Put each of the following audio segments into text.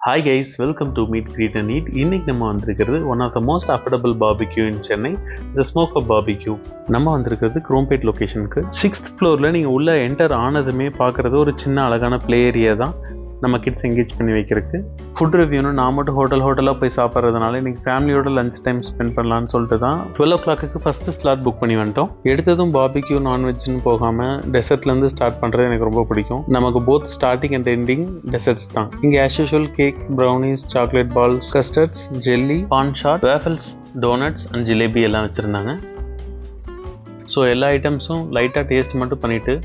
Hi guys, welcome to Meet, Greet and Eat. இன்னைக்கு நம்ம வந்திருக்கிறது one of the most affordable barbecue in Chennai, the smoke up barbecue. நம்ம வந்திருக்கிறது Chromepet லொக்கேஷனுக்கு. 6th ஃப்ளோரில் நீங்கள் உள்ளே என்டர் ஆனதுமே பார்க்குறது ஒரு சின்ன அழகான ப்ளே ஏரியா தான் நம்ம கிட்ஸ் என்கேஜ் பண்ணி வைக்கிறதுக்கு. ஃபுட் ரிவ்யூன்னு நான் மட்டும் ஹோட்டலாக போய் சாப்பிட்றதுனால இன்றைக்கி ஃபேமிலியோட லஞ்ச் டைம் ஸ்பெண்ட் பண்ணலான்னு சொல்லிட்டு தான் 12 o'clock ஃபஸ்ட்டு ஸ்லாட் புக் பண்ணி வந்துட்டோம். எடுத்ததும் பாபிக்யூ நான்வெஜ்னு போகாமல் டெசர்ட்லேருந்து ஸ்டார்ட் பண்ணுறது எனக்கு ரொம்ப பிடிக்கும். நமக்கு both starting and ending desserts தான். இங்கே as usual cakes, brownies, chocolate balls, custards, jelly, paan shot, waffles, doughnuts and jalebi எல்லாம் வச்சுருந்தாங்க. ஸோ எல்லா ஐட்டம்ஸும் லைட்டாக டேஸ்ட் மட்டும் பண்ணிவிட்டு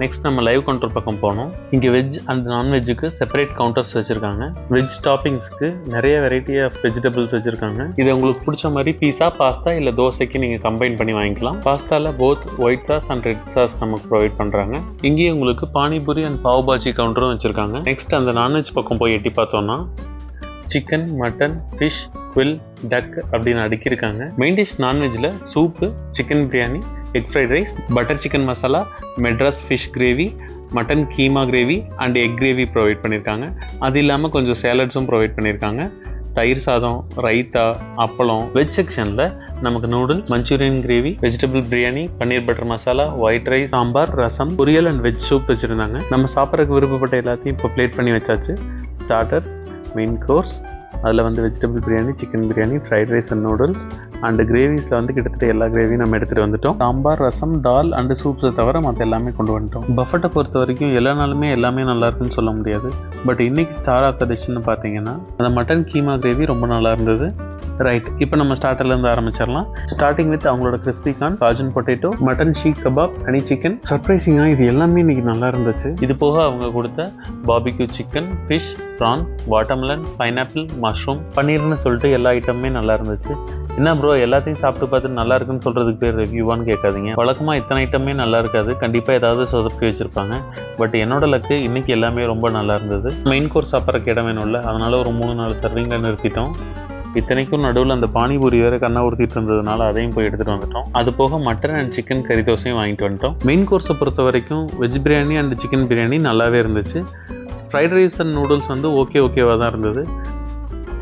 நெக்ஸ்ட் நம்ம லைவ் கவுண்டர் பக்கம் போனோம். இங்கே வெஜ் அண்ட் நான்வெஜ்ஜுக்கு செப்பரேட் கவுண்டர்ஸ் வச்சுருக்காங்க. வெஜ் டாப்பிங்ஸ்க்கு நிறைய வெரைட்டி ஆஃப் வெஜிடபிள்ஸ் வச்சுருக்காங்க. இது உங்களுக்கு பிடிச்ச மாதிரி பீஸா, பாஸ்தா இல்லை தோசைக்கு நீங்கள் கம்பைன் பண்ணி வாங்கிக்கலாம். பாஸ்தாவில் both white sauce and red sauce நமக்கு ப்ரொவைட் பண்ணுறாங்க. இங்கேயே உங்களுக்கு பானிபூரி அண்ட் பாவ் பாஜி கவுண்டரும் வச்சுருக்காங்க. நெக்ஸ்ட் அந்த நான்வெஜ் பக்கம் போய் எட்டி பார்த்தோன்னா chicken, mutton, fish, quail, duck அப்படின்னு அடுக்கியிருக்காங்க. மெயின் டிஷ் நான்வெஜ்ஜில் soup, chicken biryani, egg fried rice, butter chicken masala, Madras fish gravy, mutton keema gravy and egg gravy provide பண்ணியிருக்காங்க. அது இல்லாமல் கொஞ்சம் சேலட்ஸும் ப்ரொவைட் பண்ணியிருக்காங்க. தயிர் சாதம், ரைத்தா, அப்பளம். வெஜ் செக்ஷனில் நமக்கு noodles, manchurian gravy, vegetable biryani, paneer butter masala, white rice, sambar, rasam, poriyal and veg soup வச்சுருந்தாங்க. நம்ம சாப்பிட்றதுக்கு விருப்பப்பட்ட எல்லாத்தையும் இப்போ பிளேட் பண்ணி வச்சாச்சு. ஸ்டார்டர்ஸ், மெயின் கோர்ஸ், அதில் vegetable biryani, chicken biryani, fried rice and noodles and கிரேவிஸில் கிட்டத்தட்ட எல்லா கிரேவியும் நம்ம எடுத்துகிட்டு வந்துட்டோம். சாம்பார், ரசம், தால் அண்ட் சூப்ஸை தவிர மற்ற எல்லாமே கொண்டு வந்துட்டோம். பஃபட்டை பொறுத்த வரைக்கும் எல்லா நாளுமே எல்லாமே நல்லா இருக்குன்னு சொல்ல முடியாது. பட் இன்றைக்கி ஸ்டார் ஆஃப் த டிஷ்னு பார்த்தீங்கன்னா அந்த மட்டன் கீமா கிரேவி ரொம்ப நல்லா இருந்தது. ரைட், இப்போ நம்ம ஸ்டார்டர்லேருந்து ஆரம்பிச்சிடலாம். ஸ்டார்டிங் வித் அவங்களோட crispy corn, cajun potato, mutton seekh kebab, honey chicken. சர்ப்ரைசிங்காக இது எல்லாமே இன்றைக்கி நல்லா இருந்துச்சு. இது போக அவங்க கொடுத்த barbecue chicken, fish, prawn, watermelon, pineapple, mushroom, பன்னீர்னு சொல்லிட்டு எல்லா ஐட்டமுமே நல்லா இருந்துச்சு. என்ன ப்ரோ எல்லாத்தையும் சாப்பிட்டு பார்த்துட்டு நல்லா இருக்குன்னு சொல்கிறதுக்கு பேர் ரிவ்யூவான்னு கேட்காதீங்க. வழக்கமாக இத்தனை ஐட்டமே நல்லா இருக்காது, கண்டிப்பாக ஏதாவது சொதப்பி வச்சுருப்பாங்க. பட் என்னோட லக்கு இன்றைக்கி எல்லாமே ரொம்ப நல்லா இருந்தது. மெயின் கோர்ஸ் சாப்பிட்றக்கு இடம் வேணும்ல, அதனால் ஒரு 3-4 சர்விங்கில் நிறுத்திட்டோம். இத்தனைக்கும் நடுவில் அந்த பானிபூரி வேறு கண்ணா உறுத்திட்டு இருந்ததுனால அதையும் போய் எடுத்துகிட்டு வந்துட்டோம். அது போக மட்டன் அண்ட் சிக்கன் கறி தோசையும் வாங்கிட்டு வந்துட்டோம். மெயின் கோர்ஸை பொறுத்த வரைக்கும் veg biryani and chicken biryani நல்லாவே இருந்துச்சு. ஃப்ரைட் ரைஸ் அண்ட் நூடுல்ஸ் ஓகேவாக தான் இருந்தது.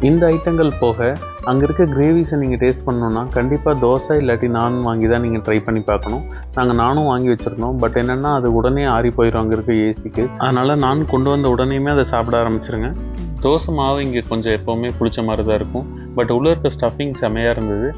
இந்த ஐட்டங்கள் போக அங்கே இருக்க கிரேவிஸை நீங்கள் டேஸ்ட் பண்ணணுன்னா கண்டிப்பாக தோசை இல்லாட்டி நான் வாங்கி தான் நீங்கள் ட்ரை பண்ணி பார்க்கணும். நாங்கள் நானும் வாங்கி வச்சுருந்தோம். பட் என்னென்னா அது உடனே ஆறி போயிடும் அங்கே இருக்க ஏசிக்கு. அதனால் நான் கொண்டு வந்த உடனேயுமே அதை சாப்பிட ஆரம்பிச்சிருங்க. தோசை மாவு இங்கே கொஞ்சம் எப்போவுமே பிடிச்ச மாதிரி தான் இருக்கும். பட் உள்ளே இருக்க ஸ்டஃபிங் செமையாக இருந்தது.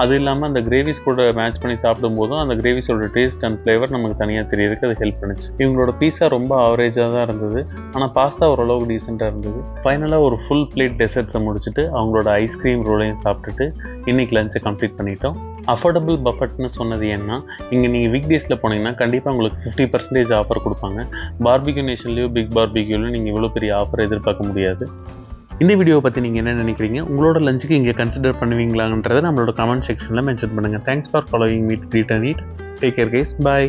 அது இல்லாமல் அந்த கிரேவிஸ் கூட மேட்ச் பண்ணி சாப்பிடும்போதும் அந்த கிரேவிஸோட டேஸ்ட் அண்ட் ஃப்ளேவர் நமக்கு தனியாக தெரியறதுக்கு அது ஹெல்ப் பண்ணுச்சு. இவங்களோட பீஸா ரொம்ப ஆவரேஜாக தான் இருந்தது. ஆனால் பாஸ்தா ஓரளவுக்கு டீசெண்டாக இருந்தது. ஃபைனலாக ஒரு ஃபுல் பிளேட் டெசர்ட்ஸை முடிச்சுட்டு அவங்களோட ஐஸ்கிரீம் ரோலையும் சாப்பிட்டுட்டு இன்றைக்கி லஞ்சை கம்ப்ளீட் பண்ணிட்டோம். அஃபோர்டபுள் பஃபட்னு சொன்னது ஏன்னா இங்கே நீங்கள் வீக் டேஸில் போனீங்கன்னா கண்டிப்பாக உங்களுக்கு 50% ஆஃபர் கொடுப்பாங்க. பார்பிக்யூ நேஷன்லேயோ பிக் பார்பிக்யூலையும் நீங்கள் இவ்வளோ பெரிய ஆஃபர் எதிர்பார்க்க முடியாது. இந்த வீடியோவை பற்றி நீங்கள் என்ன நினைக்கிறீங்க? உங்களோட லஞ்சுக்கு இங்கே கன்சிடர் பண்ணுவீங்களான்றதை நம்மளோட கமெண்ட் செக்ஷனில் மென்ஷன் பண்ணுங்கள். Thanks for following meet, greet and eat. Take care guys, bye.